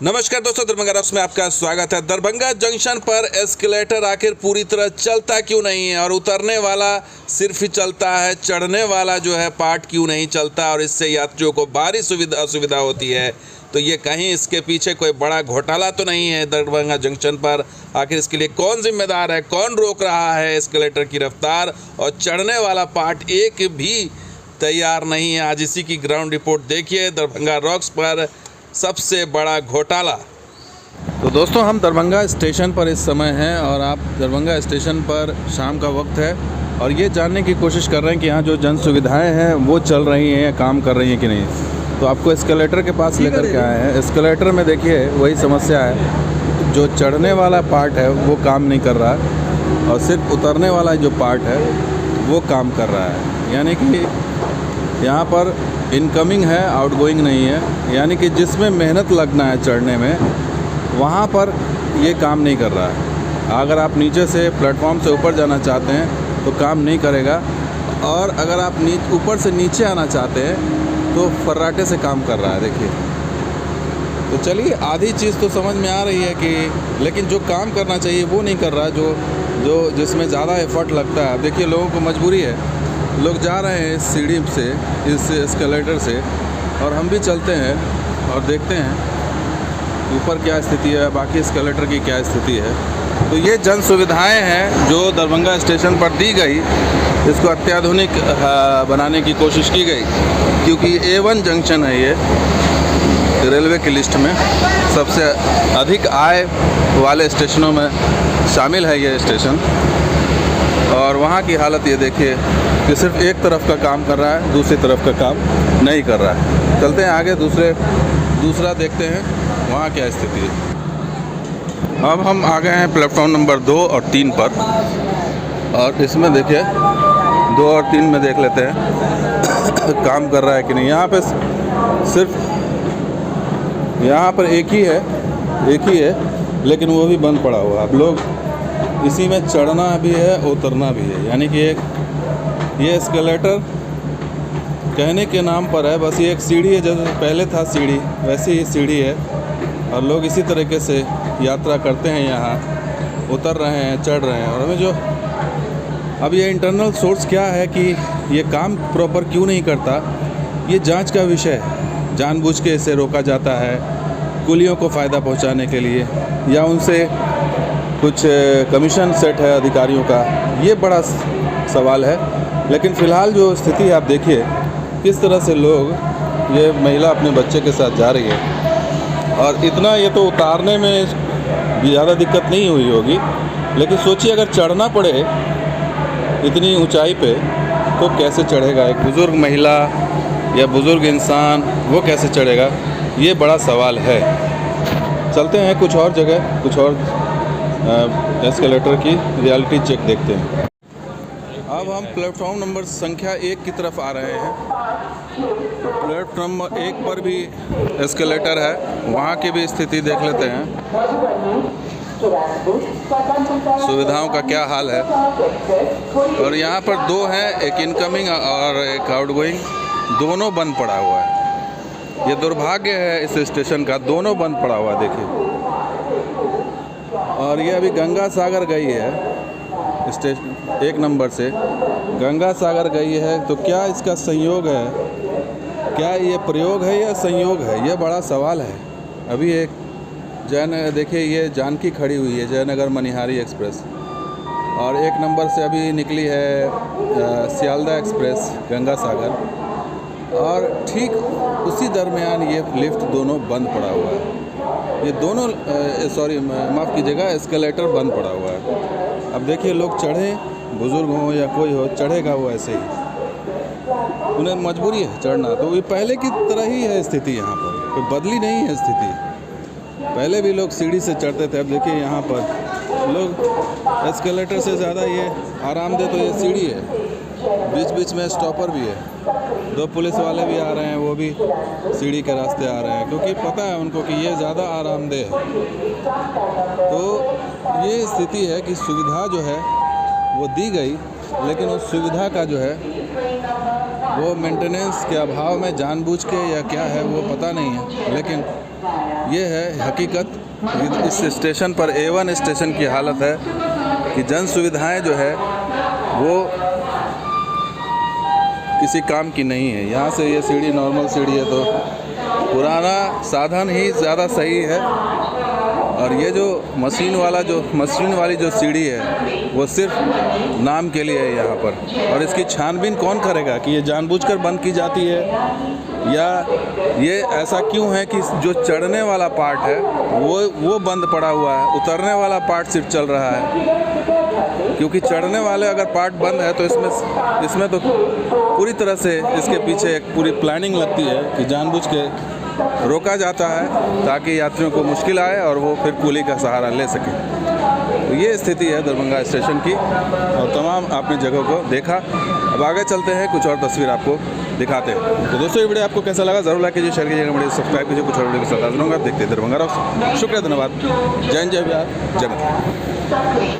नमस्कार दोस्तों, दरभंगा रॉक्स में आपका स्वागत है। दरभंगा जंक्शन पर एस्केलेटर आखिर पूरी तरह चलता क्यों नहीं है और उतरने वाला सिर्फ ही चलता है, चढ़ने वाला जो है पार्ट क्यों नहीं चलता और इससे यात्रियों को भारी असुविधा होती है। तो ये कहीं इसके पीछे कोई बड़ा घोटाला तो नहीं है दरभंगा जंक्शन पर? आखिर इसके लिए कौन जिम्मेदार है, कौन रोक रहा है एस्केलेटर की रफ्तार, और चढ़ने वाला पार्ट एक भी तैयार नहीं है। आज इसी की ग्राउंड रिपोर्ट देखिए। दरभंगा रॉक्स पर सबसे बड़ा घोटाला। तो दोस्तों, हम दरभंगा स्टेशन पर इस समय हैं और आप दरभंगा स्टेशन पर शाम का वक्त है और ये जानने की कोशिश कर रहे हैं कि यहाँ जो जन सुविधाएँ हैं वो चल रही हैं, काम कर रही हैं कि नहीं। तो आपको एस्केलेटर के पास लेकर के आए हैं। एस्केलेटर में देखिए वही समस्या है, जो चढ़ने वाला पार्ट है वो काम नहीं कर रहा है और सिर्फ उतरने वाला जो पार्ट है वो काम कर रहा है। यानी कि यहाँ पर इनकमिंग है, आउटगोइंग नहीं है। यानी कि जिसमें मेहनत लगना है चढ़ने में, वहाँ पर ये काम नहीं कर रहा है। अगर आप नीचे से प्लेटफॉर्म से ऊपर जाना चाहते हैं तो काम नहीं करेगा, और अगर आप ऊपर से नीचे आना चाहते हैं तो फर्राटे से काम कर रहा है। देखिए, तो चलिए, आधी चीज़ तो समझ में आ रही है कि, लेकिन जो काम करना चाहिए वो नहीं कर रहा है, जिसमें ज़्यादा एफर्ट लगता है। देखिए, लोगों को मजबूरी है, लोग जा रहे हैं इस सीढ़ी से, इस एस्केलेटर से, और हम भी चलते हैं और देखते हैं ऊपर क्या स्थिति है, बाकी एस्केलेटर की क्या स्थिति है। तो ये जन सुविधाएं हैं जो दरभंगा स्टेशन पर दी गई, इसको अत्याधुनिक बनाने की कोशिश की गई, क्योंकि A1 जंक्शन है। ये रेलवे की लिस्ट में सबसे अधिक आय वाले स्टेशनों में शामिल है ये स्टेशन। और वहाँ की हालत ये देखिए कि सिर्फ एक तरफ का काम कर रहा है, दूसरी तरफ का काम नहीं कर रहा है। चलते हैं आगे, दूसरा देखते हैं वहाँ क्या स्थिति है। अब हम आ गए हैं प्लेटफॉर्म नंबर 2 और 3 पर, और इसमें देखिए 2 और 3 में देख लेते हैं काम कर रहा है कि नहीं। यहाँ पे सिर्फ यहाँ पर एक ही है, लेकिन वो भी बंद पड़ा हुआ है। अब लोग इसी में चढ़ना भी है, उतरना भी है। यानी कि ये एस्केलेटर कहने के नाम पर है, बस ये एक सीढ़ी है। जैसे पहले था सीढ़ी, वैसी ही सीढ़ी है, और लोग इसी तरीके से यात्रा करते हैं, यहाँ उतर रहे हैं, चढ़ रहे हैं। और हमें अब ये इंटरनल सोर्स क्या है कि ये काम प्रॉपर क्यों नहीं करता, ये जांच का विषय है। जानबूझ के इसे रोका जाता है कुलियों को फ़ायदा पहुँचाने के लिए, या उनसे कुछ कमीशन सेट है अधिकारियों का, ये बड़ा सवाल है। लेकिन फ़िलहाल जो स्थिति आप देखिए, किस तरह से लोग, ये महिला अपने बच्चे के साथ जा रही है, और इतना, ये तो उतारने में ज़्यादा दिक्कत नहीं हुई होगी, लेकिन सोचिए अगर चढ़ना पड़े इतनी ऊंचाई पे तो कैसे चढ़ेगा एक बुज़ुर्ग महिला या बुज़ुर्ग इंसान, वो कैसे चढ़ेगा, ये बड़ा सवाल है। चलते हैं कुछ और जगह, कुछ और एस्केलेटर की रियलिटी चेक देखते हैं। अब हम प्लेटफॉर्म नंबर संख्या 1 की तरफ आ रहे हैं। प्लेटफॉर्म नंबर 1 पर भी एस्केलेटर है, वहाँ की भी स्थिति देख लेते हैं, सुविधाओं का क्या हाल है। और यहाँ पर 2 हैं, एक इनकमिंग और एक आउटगोइंग, दोनों बंद पड़ा हुआ है। ये दुर्भाग्य है इस स्टेशन का, दोनों बंद पड़ा हुआ देखिए। और ये अभी गंगा सागर गई है स्टेशन 1 नंबर से, गंगा सागर गई है। तो क्या इसका संयोग है, क्या ये प्रयोग है या संयोग है, ये बड़ा सवाल है। अभी एक देखिए, ये जानकी खड़ी हुई है, जयनगर मनिहारी एक्सप्रेस, और 1 नंबर से अभी निकली है सियालदा एक्सप्रेस गंगा सागर, और ठीक उसी दरमियान ये लिफ्ट दोनों बंद पड़ा हुआ है। ये दोनों माफ़ कीजिएगा, एस्केलेटर बंद पड़ा हुआ है। अब देखिए, लोग चढ़े, बुज़ुर्ग हो या कोई हो, चढ़ेगा वो ऐसे ही, उन्हें मजबूरी है चढ़ना। तो ये पहले की तरह ही है स्थिति, यहाँ पर कोई बदली नहीं है स्थिति। पहले भी लोग सीढ़ी से चढ़ते थे, अब देखिए यहाँ पर लोग एस्केलेटर से ज़्यादा ये आरामदेह तो ये सीढ़ी है। बीच बीच में स्टॉपर भी है, 2 पुलिस वाले भी आ रहे हैं, वो भी सीढ़ी के रास्ते आ रहे हैं, क्योंकि पता है उनको कि ये ज़्यादा आरामदेह है। तो ये स्थिति है कि सुविधा जो है वो दी गई, लेकिन उस सुविधा का जो है वो मेंटेनेंस के अभाव में जानबूझ के या क्या है वो पता नहीं है, लेकिन ये है हकीकत। इस स्टेशन पर A1 स्टेशन की हालत है कि जन सुविधाएं जो है वो किसी काम की नहीं है। यहाँ से ये सीढ़ी नॉर्मल सीढ़ी है, तो पुराना साधन ही ज़्यादा सही है। और ये जो मशीन वाली जो सीढ़ी है वो सिर्फ नाम के लिए है यहाँ पर। और इसकी छानबीन कौन करेगा कि ये जानबूझकर बंद की जाती है या ये ऐसा क्यों है कि जो चढ़ने वाला पार्ट है वो बंद पड़ा हुआ है, उतरने वाला पार्ट सिर्फ चल रहा है। क्योंकि चढ़ने वाले अगर पार्ट बंद है तो इसमें तो पूरी तरह से इसके पीछे एक पूरी प्लानिंग लगती है कि जानबूझ के रोका जाता है ताकि यात्रियों को मुश्किल आए और वो फिर कुली का सहारा ले सकें। तो ये स्थिति है दरभंगा स्टेशन की, और तमाम आपने जगहों को देखा। अब आगे चलते हैं, कुछ और तस्वीर आपको दिखाते हैं। तो दोस्तों, ये वीडियो आपको कैसा लगा ज़रूर लाइक कीजिए, शेयर कीजिए, वीडियो सब्सक्राइब कीजिए। कुछ और वीडियो के साथ हाजिर होंगे। आप देखते हैं दरभंगा रॉक्स। शुक्रिया, धन्यवाद। जय हिंद, जय बिहार, जय माता।